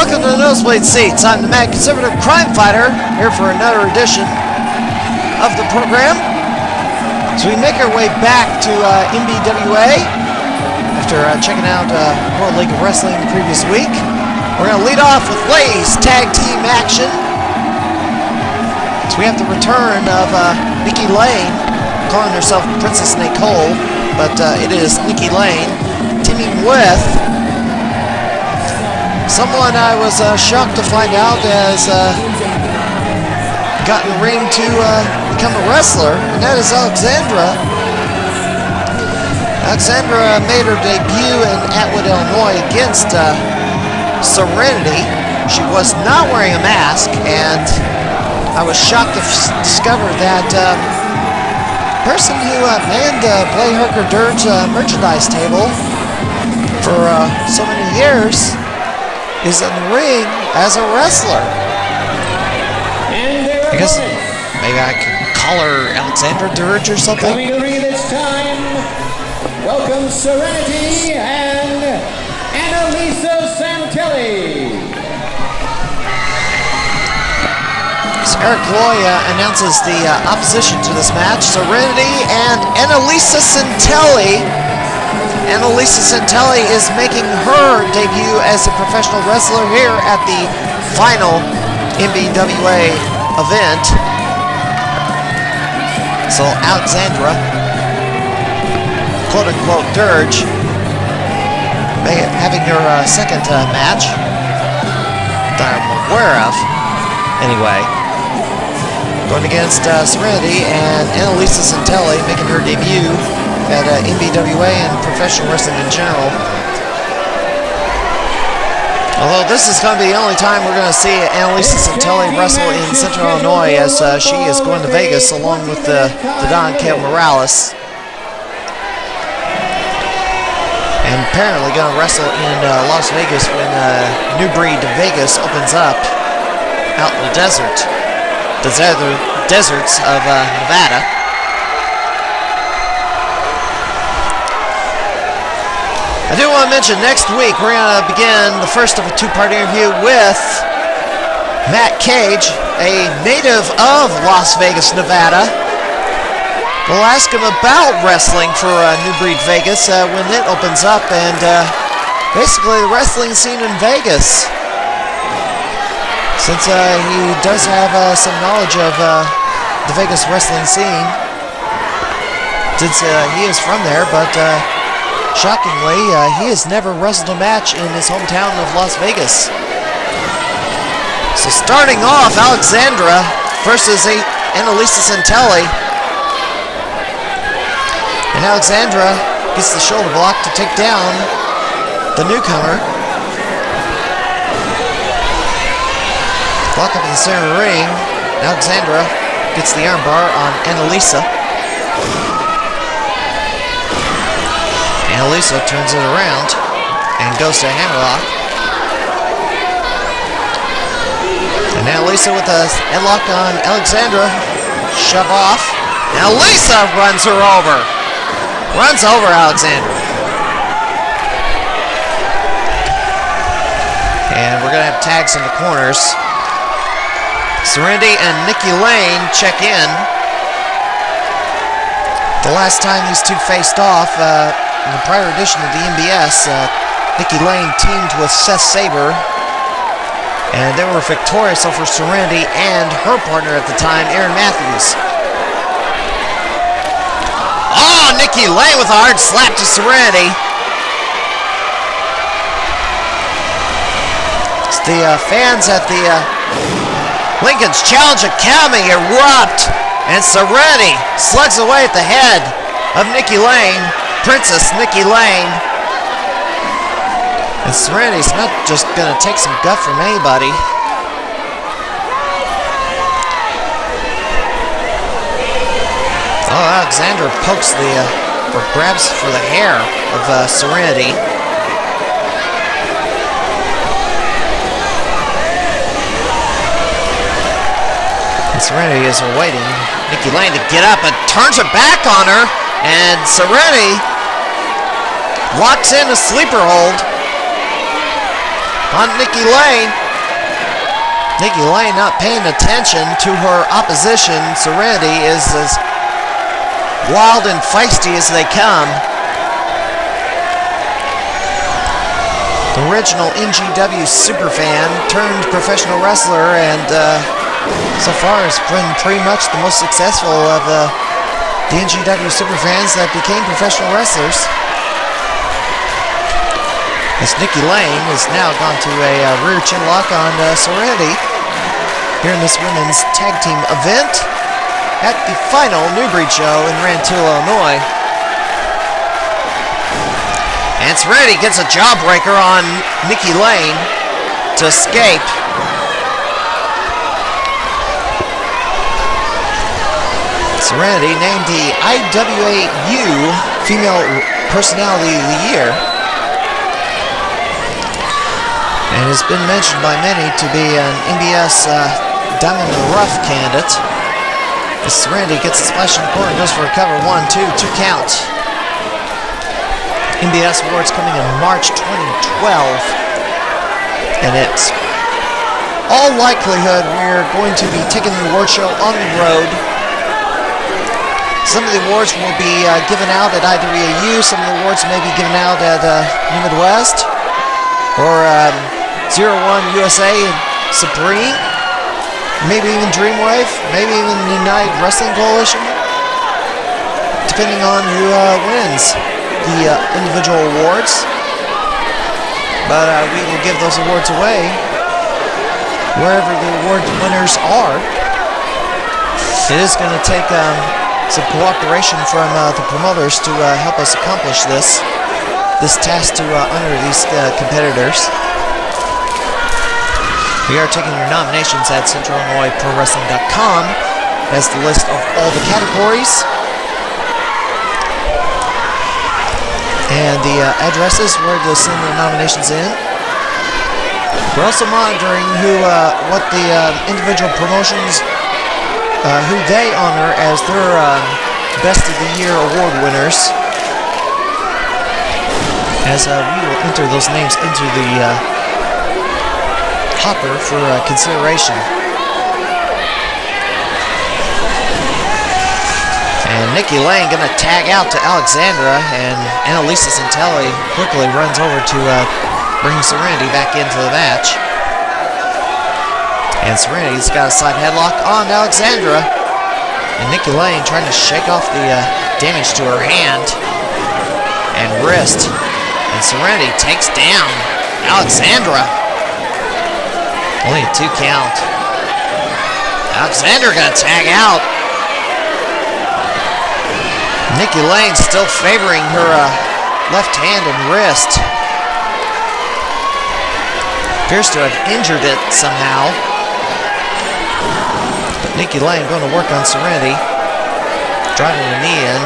Welcome to the Nosebleed Seats. I'm the Mad Conservative Crime Fighter, here for another edition of the program. So we make our way back to NBWA after checking out World League of Wrestling the previous week. We're going to lead off with Lay's tag team action. So we have the return of Nikki Lane, calling herself Princess Nicole, but it is Nikki Lane, teaming with someone I was shocked to find out has gotten the ring to become a wrestler, and that is Alexandra. Alexandra made her debut in Atwood, Illinois against Serenity. She was not wearing a mask, and I was shocked to discover that person who manned Blay Herker Dirt's merchandise table for so many years is in the ring as a wrestler. I guess maybe I could call her Alexandra Dirge or something. Coming to ring this time, welcome Serenity and Annalisa Santelli. So Eric Loy announces the opposition to this match: Serenity and Annalisa Santelli. Annalisa Santelli is making her debut as a professional wrestler here at the final NBWA event. So Alexandra, quote-unquote Dirge, having her second match that I'm aware of. Anyway, going against Serenity and Annalisa Santelli, making her debut at NBWA and professional wrestling in general. Although this is going to be the only time we're going to see Annalisa Santelli wrestle in Central Illinois, as she is going to Vegas along with the Don Kev Morales. And apparently going to wrestle in Las Vegas when New Breed Vegas opens up out in the deserts of Nevada. I do want to mention next week we're going to begin the first of a two-part interview with Matt Cage, a native of Las Vegas, Nevada. We'll ask him about wrestling for New Breed Vegas when it opens up, and basically the wrestling scene in Vegas, since he does have some knowledge of the Vegas wrestling scene, since he is from there, but shockingly, he has never wrestled a match in his hometown of Las Vegas. So starting off, Alexandra versus Annalisa Santelli. And Alexandra gets the shoulder block to take down the newcomer. Block up in the center of the ring. Alexandra gets the armbar on Annalisa. Annalisa turns it around and goes to a hammerlock. And Annalisa with a headlock on Alexandra. Shove off. Annalisa runs her over. Runs over Alexandra. And we're going to have tags in the corners. Serenity and Nikki Lane check in. The last time these two faced off, in the prior edition of the NBS, Nikki Lane teamed with Seth Saber, and they were victorious over Serenity and her partner at the time, Aaron Matthews. Oh, Nikki Lane with a hard slap to Serenity. The fans at the Lincoln's Challenge Academy erupt, and Serenity slugs away at the head of Nikki Lane. Princess Nikki Lane. And Serenity's not just going to take some guff from anybody. Oh, Alexandra pokes or grabs for the hair of Serenity. And Serenity is awaiting Nikki Lane to get up and turns her back on her. And Serenity locks in a sleeper hold. on Nikki Lane. Nikki Lane not paying attention to her opposition. Serenity is as wild and feisty as they come. The original NGW superfan turned professional wrestler, and so far has been pretty much the most successful of the NGW superfans that became professional wrestlers. As Nikki Lane has now gone to a rear chin lock on Serenity here in this women's tag team event at the final New Breed show in Rantoul, Illinois. And Serenity gets a jawbreaker on Nikki Lane to escape. Serenity named the IWAU Female Personality of the Year, and has been mentioned by many to be an NBS Diamond in the Rough candidate. As Serenity gets a splash in the corner, goes for a cover. 1, 2 count. NBS Awards coming in March 2012, and it's all likelihood we're going to be taking the award show on the road. Some of the awards will be given out at IWAU. Some of the awards may be given out at New Midwest or 01 USA and Supreme, maybe even Dreamwave, maybe even the United Wrestling Coalition, depending on who wins the individual awards. But we will give those awards away wherever the award winners are. It is going to take some cooperation from the promoters to help us accomplish this task to honor these competitors. We are taking your nominations at CentralIllinoisProWrestling.com. That's the list of all the categories and the addresses where to send the nominations in. We're also monitoring what the individual promotions, who they honor as their Best of the Year award winners, as we will enter those names into the hopper for consideration. And Nikki Lane gonna tag out to Alexandra, and Annalisa Santelli quickly runs over to bring Serenity back into the match. And Serenity's got a side headlock on Alexandra, and Nikki Lane trying to shake off the damage to her hand and wrist. And Serenity takes down Alexandra. Only a 2 count. Alexandra gonna tag out. Nikki Lane still favoring her left hand and wrist. Appears to have injured it somehow. But Nikki Lane going to work on Serenity. Driving the knee in.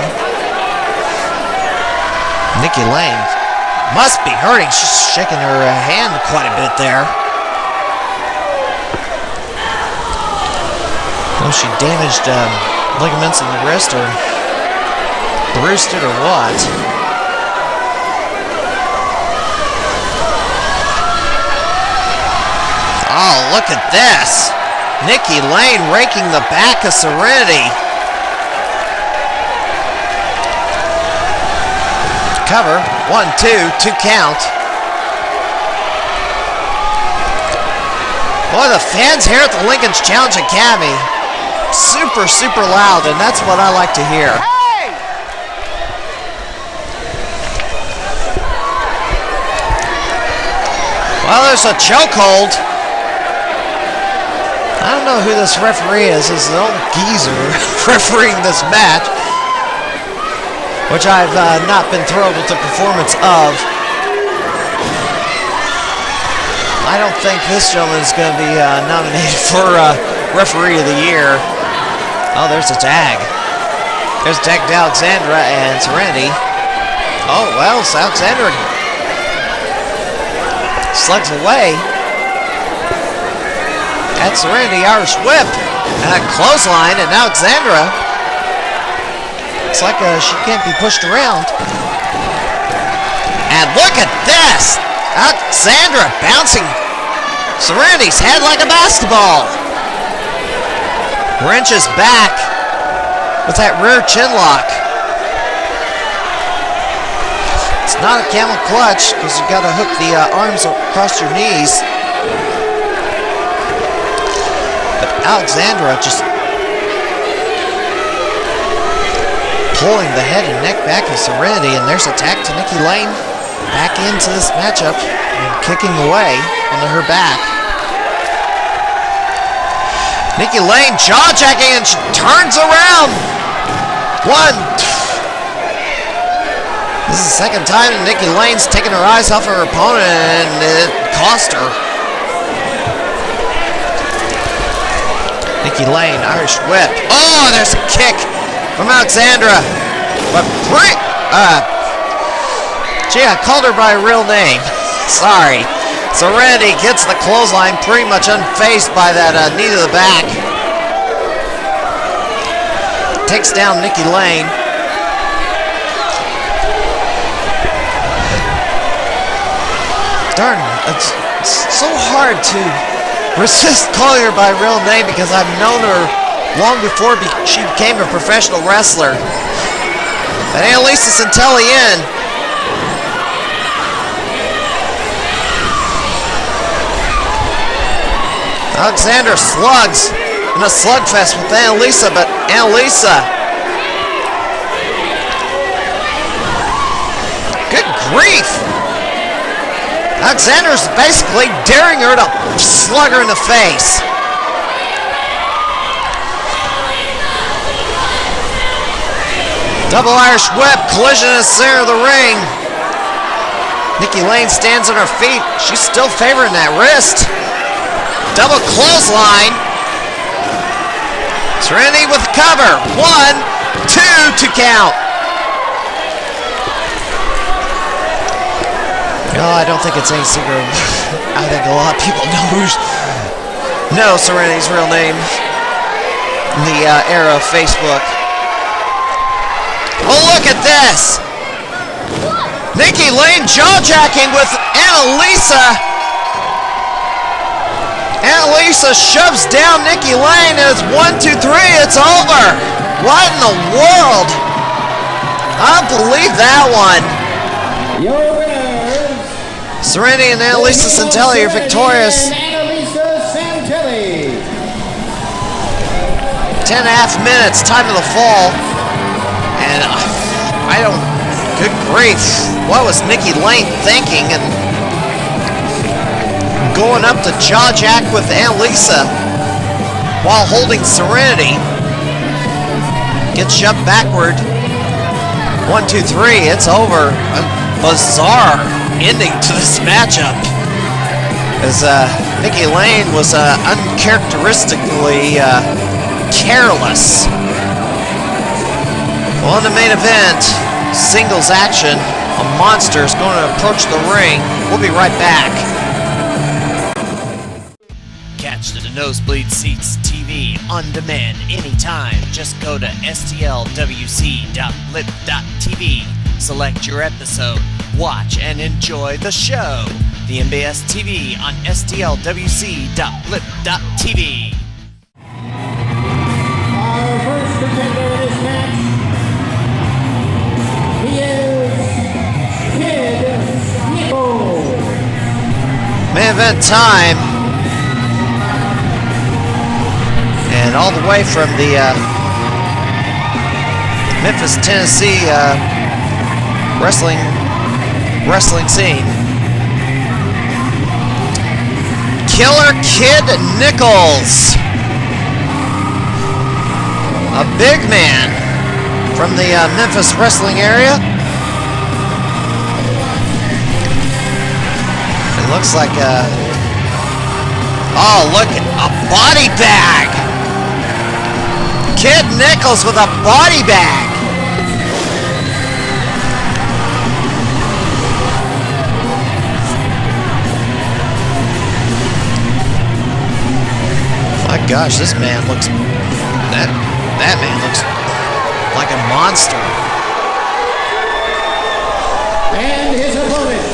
Nikki Lane must be hurting. She's shaking her hand quite a bit there. Well, she damaged ligaments in the wrist or bruised it or what. Oh, look at this. Nikki Lane raking the back of Serenity. Cover. 1, 2 count. Boy, the fans here at the Lincoln's Challenge Academy, super, super loud, and that's what I like to hear. Well, there's a chokehold. I don't know who this referee is. This is an old geezer refereeing this match, which I've not been thrilled with the performance of. I don't think this gentleman is going to be nominated for Referee of the Year. Oh, there's a tag. There's a tag to Alexandra and Serenity. Oh, well, it's Alexandra slugs away at Serenity. Irish whip and a clothesline, and Alexandra looks like she can't be pushed around. And look at this! Alexandra bouncing Serenity's head like a basketball. Wrenches back with that rear chin lock. It's not a camel clutch because you got to hook the arms across your knees. But Alexandra just pulling the head and neck back of Serenity, and there's attack to Nikki Lane back into this matchup and kicking away onto her back. Nikki Lane jaw-jacking and she turns around. One. This is the second time Nikki Lane's taken her eyes off her opponent and it cost her. Nikki Lane, Irish whip. Oh, there's a kick from Alexandra. But gee, I called her by her real name. Sorry. Serenity gets the clothesline pretty much unfazed by that knee to the back. Takes down Nikki Lane. Darn, it's so hard to resist calling her by her real name because I've known her long before she became a professional wrestler. But Annalisa Santelli in. Alexandra slugs in a slugfest with Annalisa, but Annalisa. Good grief! Alexandra's basically daring her to slug her in the face. Double Irish whip, collision in the center of the ring. Nikki Lane stands on her feet. She's still favoring that wrist. Double clothesline. Serenity with the cover. 1, 2 to count. No, I don't think it's any secret. I think a lot of people know Serenity's real name in the era of Facebook. Oh, look at this! Nikki Lane jaw-jacking with Annalisa. Annalisa shoves down Nikki Lane and it's 1, 2, 3, it's over. What in the world? I don't believe that one. Your winners, Serenity and Annalisa Santelli are victorious. Annalisa Santelli. 10.5 minutes, time of the fall. And I don't, good grief, what was Nikki Lane thinking? And going up to jaw-jack with Annalisa while holding Serenity. Gets shoved backward. 1, 2, 3, it's over. A bizarre ending to this matchup. As Nikki Lane was uncharacteristically careless. Well, in the main event, singles action, a monster is going to approach the ring. We'll be right back. Catch the Nosebleed Seats TV on demand anytime. Just go to stlwc.lip.tv, select your episode, watch and enjoy the show. The NBS TV on stlwc.lip.tv. Our first contender in this match, he is Kid Nichols. Main event time. And all the way from the Memphis, Tennessee wrestling scene. Killer Kid Nichols. A big man from the Memphis wrestling area. It looks like oh, look, a body bag. Kid Nichols with a body bag. My gosh, this man looks, that man looks like a monster. And his opponent,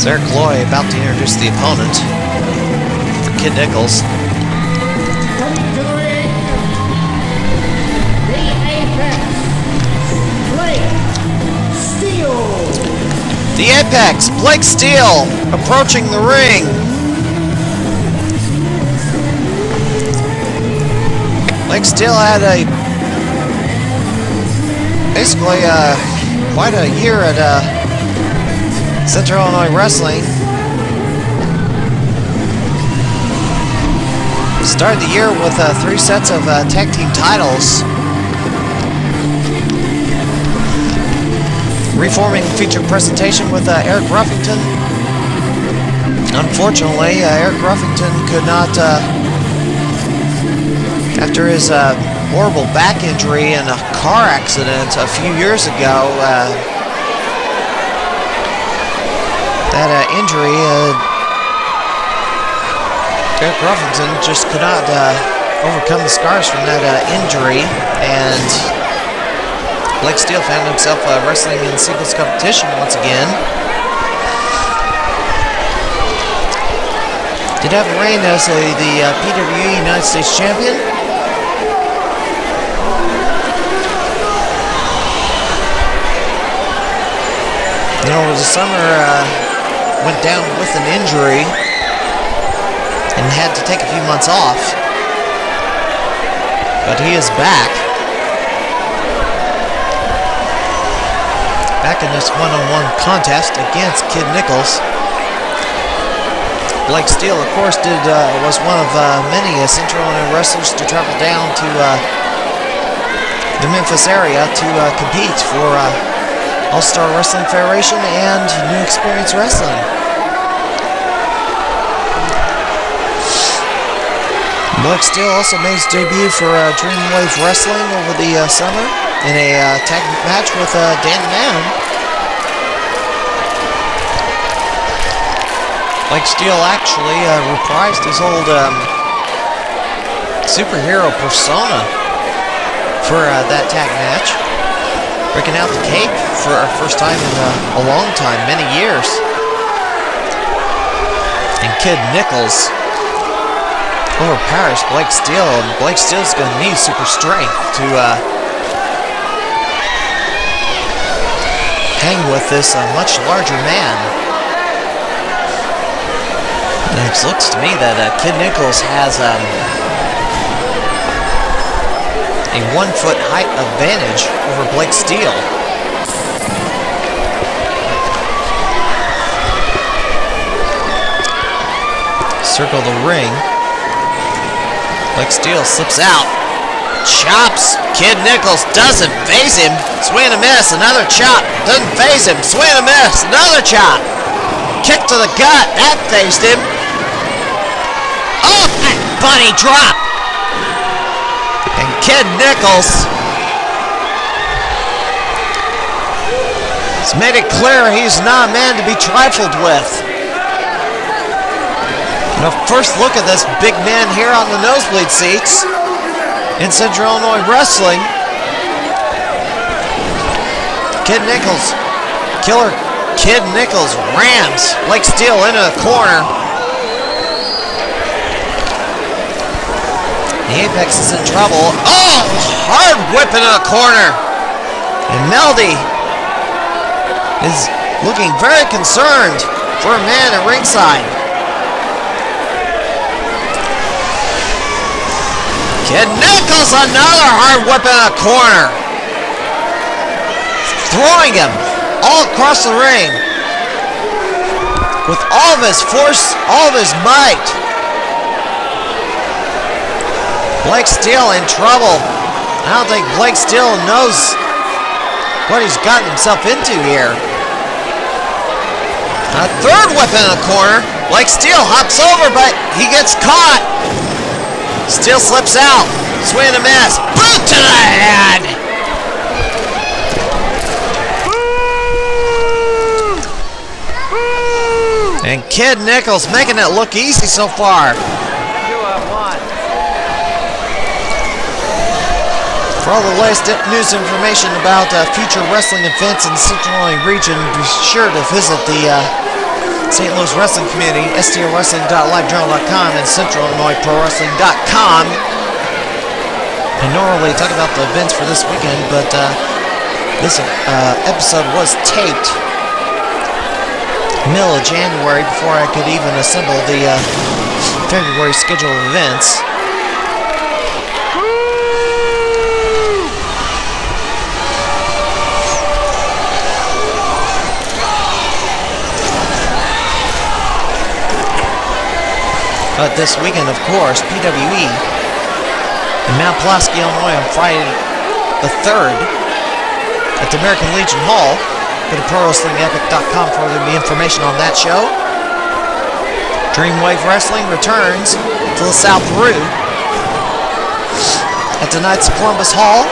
Eric Loy about to introduce the opponent for Kid Nichols. Coming to the ring, the Apex, Blake Steele. The Apex, Blake Steele, approaching the ring. Blake Steele had basically quite a year at Central Illinois Wrestling. Started the year with 3 sets of tag team titles. Reforming featured presentation with Eric Ruffington. Unfortunately, Eric Ruffington could not, after his horrible back injury in a car accident a few years ago, that injury, Eric Ruffington just could not overcome the scars from that injury, and Blake Steele found himself wrestling in singles competition once again. Did have a reign as the PWE United States Champion. You know, over the summer, went down with an injury and had to take a few months off. But he is back. Back in this one-on-one contest against Kid Nichols. Blake Steele, of course, was one of many Central Illinois wrestlers to travel down to the Memphis area to compete for All-Star Wrestling Federation and New Experience Wrestling. Blake Steele also made his debut for Dreamwave Wrestling over the summer in a tag match with Dan Mann. Blake Steele actually reprised his old superhero persona for that tag match, breaking out the cape for our first time in a long time, many years. And Kid Nichols overpowers Blake Steele, and Blake Steele's going to need super strength to hang with this much larger man. And it looks to me that Kid Nichols has a 1-foot height advantage over Blake Steele. Circle the ring. Blake Steele slips out. Chops. Kid Nichols doesn't phase him. Swing and a miss. Another chop. Doesn't phase him. Swing and a miss. Another chop. Kick to the gut. That phased him. Oh, that bunny drop. And Kid Nichols has made it clear he's not a man to be trifled with. Now, first look at this big man here on the nosebleed seats in Central Illinois Wrestling. Kid Nichols, Killer Kid Nichols rams Blake Steele into the corner. The Apex is in trouble. Oh, hard whip in the corner. And Meldy is looking very concerned for a man at ringside. Kid Nichols, another hard whip in the corner. Throwing him all across the ring with all of his force, all of his might. Blake Steele in trouble. I don't think Blake Steele knows what he's gotten himself into here. A third whip in the corner. Blake Steele hops over, but he gets caught. Steele slips out. Swing and a miss. Boot to the head. And Kid Nichols making it look easy so far. For all the latest news information about future wrestling events in the Central Illinois region, be sure to visit the St. Louis Wrestling Community, STLWrestling.livejournal.com, and CentralIllinoisProWrestling.com. I normally talk about the events for this weekend, but this episode was taped middle of January before I could even assemble the February schedule of events. But this weekend, of course, PWE in Mount Pulaski, Illinois on Friday the 3rd at the American Legion Hall. Go to ProWrestlingEpic.com for the information on that show. Dreamwave Wrestling returns to LaSalle, Peru at tonight's Columbus Hall.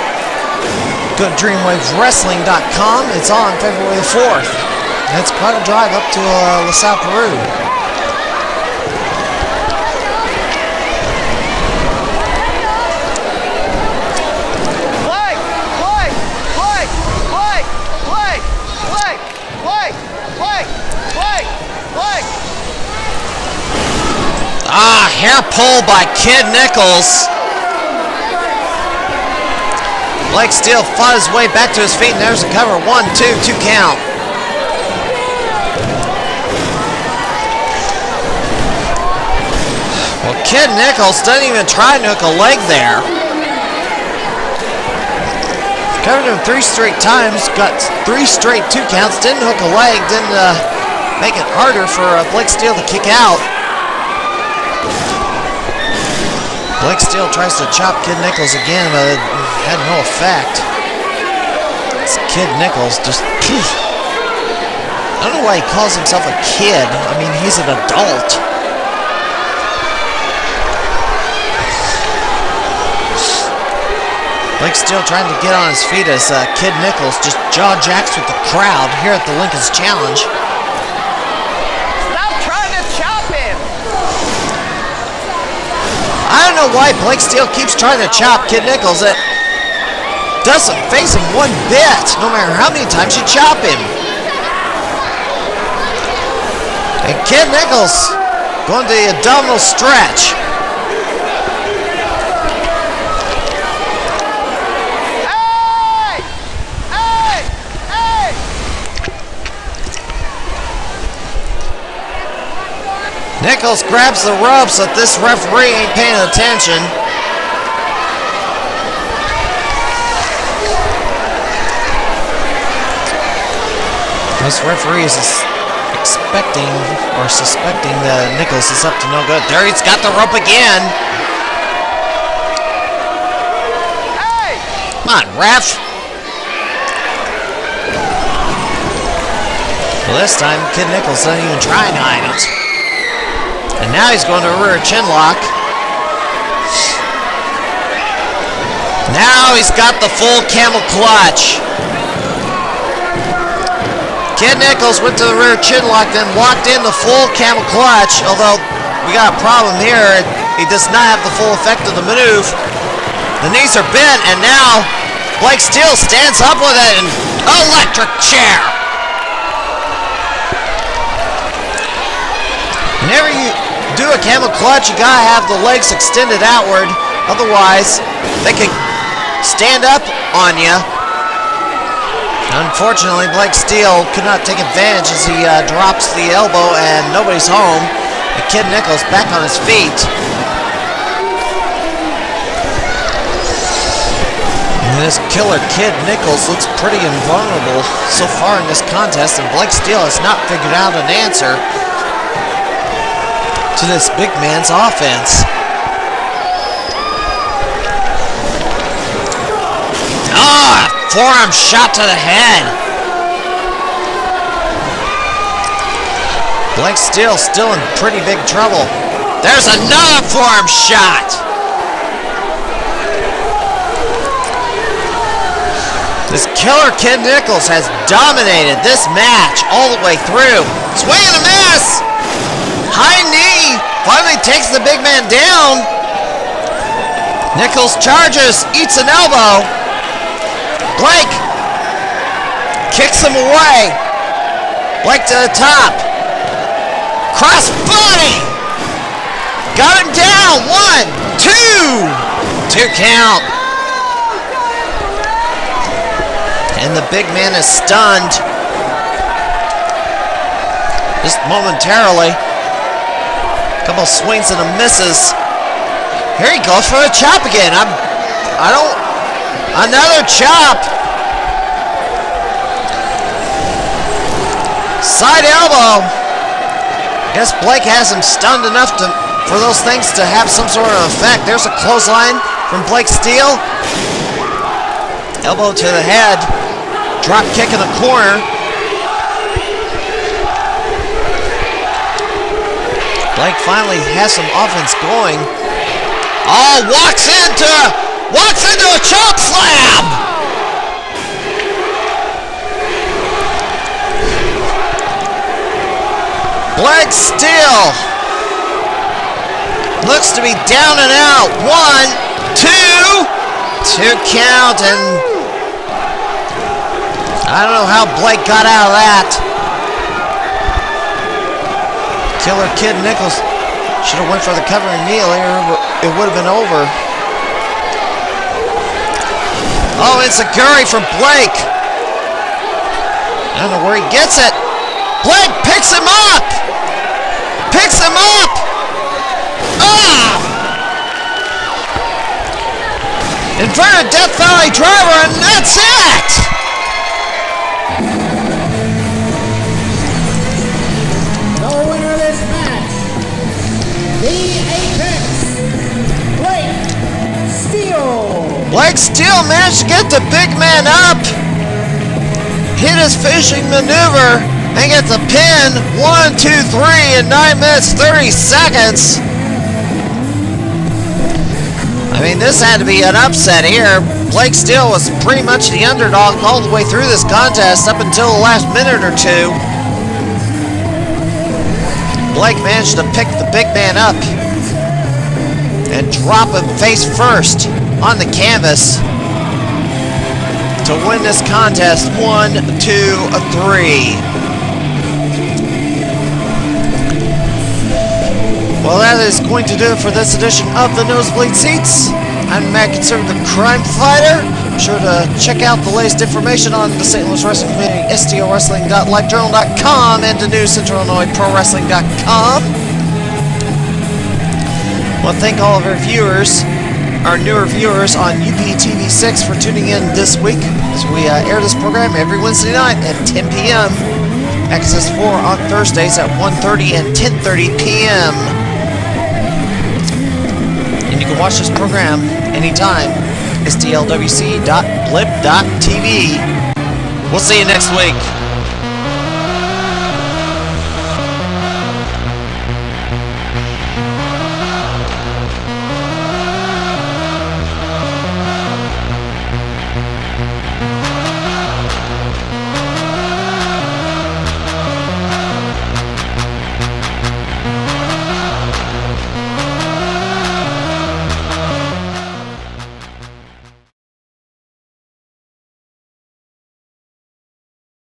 Go to DreamwaveWrestling.com. It's on February the 4th. That's quite a drive up to LaSalle, Peru. Hair pull by Kid Nichols. Blake Steele fought his way back to his feet, and there's a cover. 1, 2 count. Well, Kid Nichols doesn't even try to hook a leg there. Covered him 3 straight times, got 3 straight 2 counts, didn't hook a leg, didn't make it harder for Blake Steele to kick out. Blake Steele tries to chop Kid Nichols again, but it had no effect. It's Kid Nichols just... I don't know why he calls himself a kid. I mean, he's an adult. Blake Steele trying to get on his feet as Kid Nichols just jaw jacks with the crowd here at the Lincoln's Challenge. I don't know why Blake Steele keeps trying to chop Kid Nichols. It doesn't face him one bit, no matter how many times you chop him. And Kid Nichols going to the abdominal stretch. Nichols grabs the ropes, but this referee ain't paying attention. This referee is expecting or suspecting that Nichols is up to no good. There, he's got the rope again. Hey! Come on, ref. Well, this time, Kid Nichols doesn't even try to hide it. And now he's going to a rear chin lock. Now he's got the full camel clutch. Kid Nichols went to the rear chin lock, then locked in the full camel clutch. Although we got a problem here. He does not have the full effect of the move. The knees are bent, and now Blake Steele stands up with an electric chair. Whenever you do a camel clutch, you gotta have the legs extended outward. Otherwise, they could stand up on you. Unfortunately, Blake Steele could not take advantage as he drops the elbow, and nobody's home. And Kid Nichols back on his feet. And this Killer Kid Nichols looks pretty invulnerable so far in this contest, and Blake Steele has not figured out an answer to this big man's offense. Forearm shot to the head. Blake Steele still in pretty big trouble. There's another forearm shot. This Killer Kid Nichols has dominated this match all the way through. Swing and a miss. High knee finally takes the big man down. Nichols charges, eats an elbow. Blake kicks him away. Blake to the top. Crossbody! Got him down. 1, 2. 2 count. And the big man is stunned. Just momentarily. Couple swings and a misses. Here he goes for a chop again. Another chop. Side elbow. I guess Blake has him stunned enough for those things to have some sort of effect. There's a clothesline from Blake Steele. Elbow to the head. Drop kick in the corner. Blake finally has some offense going. Oh, walks into a choke slam. Blake Steele looks to be down and out. 1, 2. 2 count, and I don't know how Blake got out of that. Killer Kid Nichols should have went for the covering knee earlier. It would have been over. Oh, it's a Gurry from Blake. I don't know where he gets it. Blake picks him up. Picks him up. Ah! Inverted Death Valley driver, and that's it. The winner of this match, the Apex, Blake Steele. Blake Steele managed to get the big man up, hit his finishing maneuver, and gets a pin. 1, 2, 3 in 9 minutes 30 seconds. I mean, this had to be an upset here. Blake Steele was pretty much the underdog all the way through this contest up until the last minute or two. Blake managed to pick the big man up and drop him face first on the canvas to win this contest. 1, 2, 3. Well, that is going to do it for this edition of the Nosebleed Seats. I'm Matt, conservative crime fighter. Be sure to check out the latest information on the St. Louis wrestling community, stowrestling.livejournal.com, and the new Central Illinois Pro Wrestling.com. I want to thank all of our viewers, our newer viewers on UPTV6 for tuning in this week as we air this program every Wednesday night at 10 p.m. Access 4 on Thursdays at 1:30 and 10:30 p.m. And you can watch this program anytime. STLWC.blip.tv. We'll see you next week.